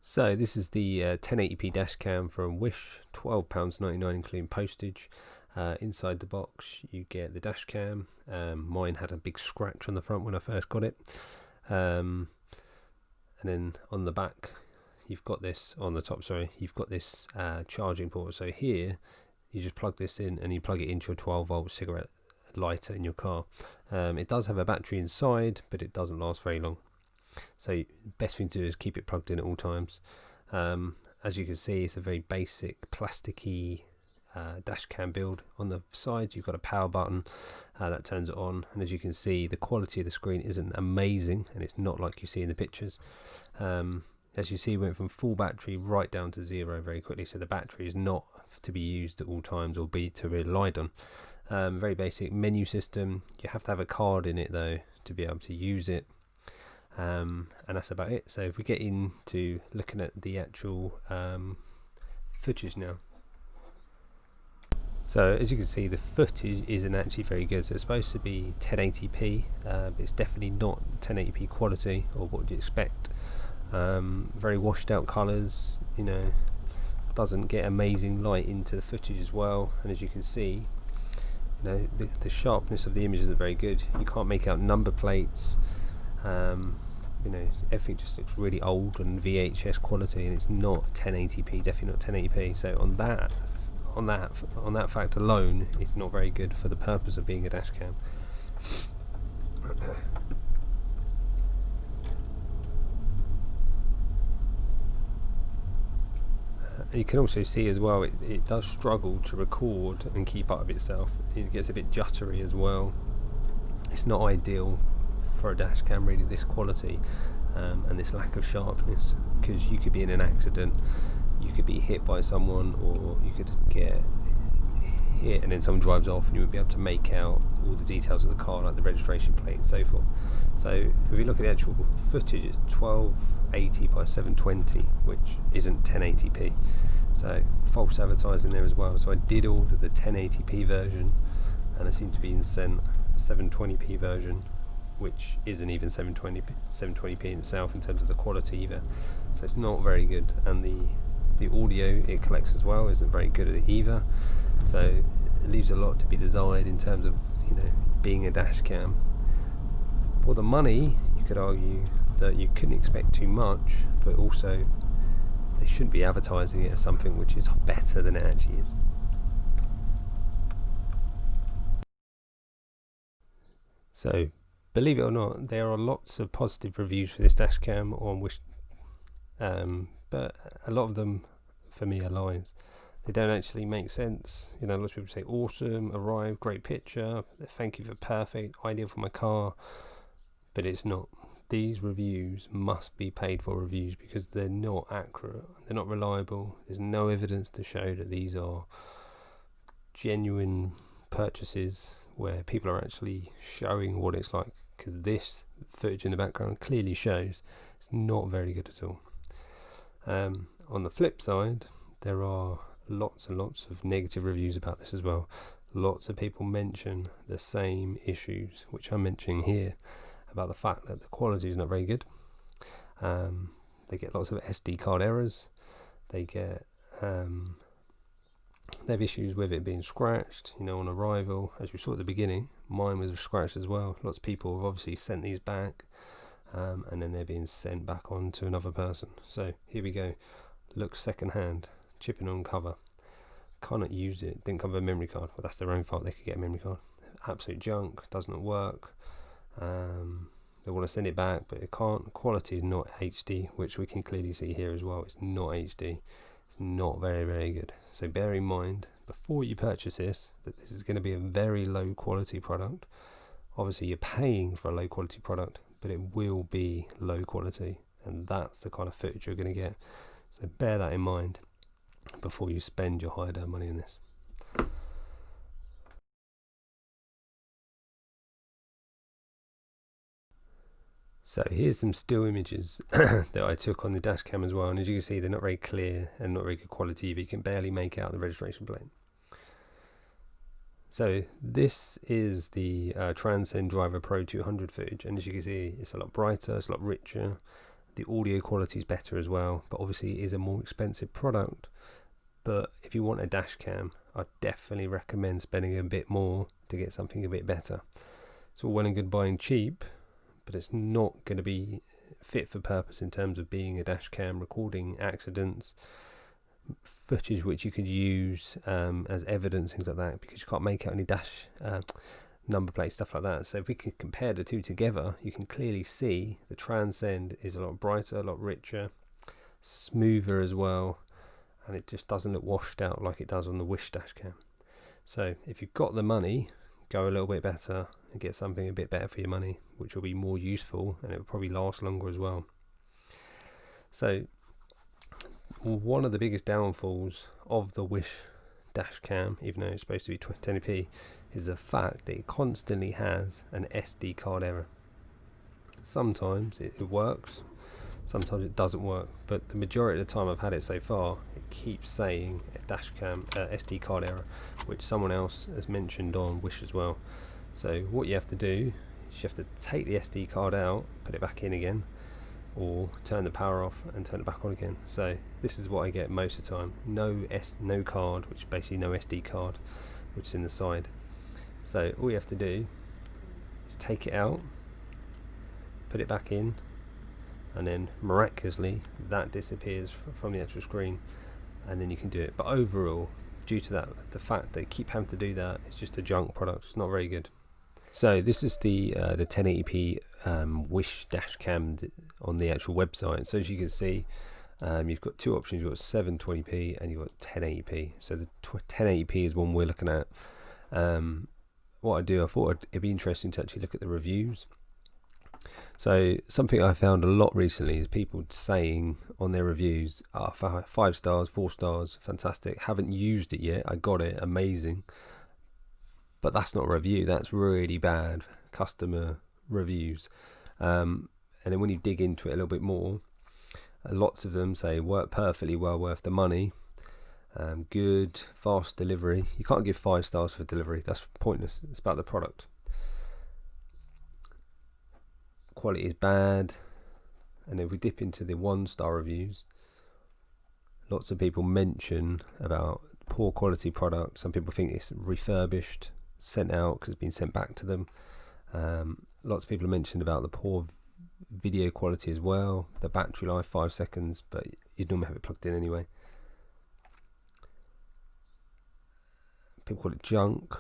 So this is the 1080p dash cam from Wish, £12.99 including postage. Inside the box you get the dash cam. Mine had a big scratch on the front when I first got it, and then on the back you've got this, on the top sorry, you've got this charging port. So here you just plug this in and you plug it into a 12-volt cigarette lighter in your car. It does have a battery inside, but it doesn't last very long. So best thing to do is keep it plugged in at all times. As you can see, it's a very basic plasticky dash cam build. On the side you've got a power button that turns it on, and as you can see, the quality of the screen isn't amazing, and it's not like you see in the pictures. As you see, it went from full battery right down to zero very quickly, so the battery is not to be used at all times or be to be relied on. Very basic menu system. You have to have a card in it though to be able to use it. And that's about it. So if we get into looking at the actual footage now, so as you can see, the footage isn't actually very good. So it's supposed to be 1080p, but it's definitely not 1080p quality or what you'd expect. Very washed out colours, doesn't get amazing light into the footage as well. And as you can see, the sharpness of the image isn't very good. You can't make out number plates. Everything just looks really old and VHS quality, and it's not 1080p, definitely not 1080p. So on that fact alone, it's not very good for the purpose of being a dash cam. You can also see as well, it does struggle to record and keep up with itself. It gets a bit juddery as well. It's not ideal for a dash cam really, this quality and this lack of sharpness, because you could be in an accident, you could be hit by someone, or you could get hit and then someone drives off and you would be able to make out all the details of the car, like the registration plate and so forth. So if we look at the actual footage, it's 1280 by 720, which isn't 1080p, so false advertising there as well. So I did order the 1080p version and I seem to be sent a 720p version, which isn't even 720p in itself in terms of the quality either. So it's not very good, and the audio it collects as well isn't very good either. So it leaves a lot to be desired in terms of being a dash cam. For the money, you could argue that you couldn't expect too much, but also they shouldn't be advertising it as something which is better than it actually is. So believe it or not, there are lots of positive reviews for this dash cam on Wish, but a lot of them for me are lies. They don't actually make sense. Lots of people say awesome, arrived, great picture, thank you for perfect, ideal for my car, but it's not. These reviews must be paid for reviews because they're not accurate, they're not reliable. There's no evidence to show that these are genuine purchases where people are actually showing what it's like, because this footage in the background clearly shows it's not very good at all. On the flip side, there are lots and lots of negative reviews about this as well. Lots of people mention the same issues which I'm mentioning here, about the fact that the quality is not very good. They get lots of SD card errors. They have issues with it being scratched, on arrival. As we saw at the beginning, mine was scratched as well. Lots of people have obviously sent these back, and then they're being sent back on to another person. So here we go. Looks second hand, chipping on cover. Cannot use it, didn't come with a memory card. Well, that's their own fault, they could get a memory card. Absolute junk, doesn't work. They want to send it back, but it can't. Quality is not HD, which we can clearly see here as well. It's not HD. It's not very, very good. So bear in mind before you purchase this that this is going to be a very low quality product. Obviously you're paying for a low quality product, but it will be low quality, and that's the kind of footage you're going to get. So bear that in mind before you spend your hard-earned money on this. So here's some still images that I took on the dash cam as well, and as you can see, they're not very clear and not very good quality, but you can barely make out the registration plate. So this is the Transcend Driver Pro 200 footage, and as you can see, it's a lot brighter, it's a lot richer. The audio quality is better as well, but obviously it is a more expensive product. But if you want a dash cam, I definitely recommend spending a bit more to get something a bit better. It's all well and good buying cheap, but it's not going to be fit for purpose in terms of being a dash cam, recording accidents, footage which you could use as evidence, things like that, because you can't make out any dash number plate, stuff like that. So if we can compare the two together, you can clearly see the Transcend is a lot brighter, a lot richer, smoother as well, and it just doesn't look washed out like it does on the Wish dashcam. So if you've got the money, go a little bit better and get something a bit better for your money, which will be more useful and it will probably last longer as well. So one of the biggest downfalls of the Wish dashcam, even though it's supposed to be 1080p, is the fact that it constantly has an SD card error. Sometimes it works, sometimes it doesn't work, but the majority of the time I've had it so far, it keeps saying a dashcam SD card error, which someone else has mentioned on Wish as well. So what you have to do is you have to take the SD card out, put it back in again, or turn the power off and turn it back on again. So this is what I get most of the time. No card, which is basically no SD card, which is in the side. So all you have to do is take it out, put it back in, and then miraculously that disappears from the actual screen, and then you can do it. But overall, due to that, the fact they keep having to do that, it's just a junk product. It's not very good. So this is the 1080p Wish dashcam on the actual website. So as you can see, you've got two options. You've got 720p and you've got 1080p. So the 1080p is one we're looking at. What I thought it'd be interesting to actually look at the reviews. So something I found a lot recently is people saying on their reviews, 5 stars, 4 stars, fantastic, haven't used it yet, I got it, amazing. But that's not a review, that's really bad customer reviews. And then when you dig into it a little bit more, lots of them say work perfectly, well worth the money, good, fast delivery. You can't give 5 stars for delivery, that's pointless. It's about the product. Quality is bad. And if we dip into the 1-star reviews, lots of people mention about poor quality product. Some people think it's refurbished, sent out because it's been sent back to them. Lots of people have mentioned about the poor video quality as well, the battery life 5 seconds, but you'd normally have it plugged in anyway. People call it junk.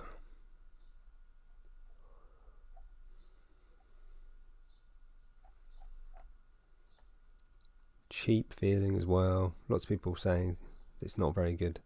Cheap feeling as well. Lots of people saying it's not very good.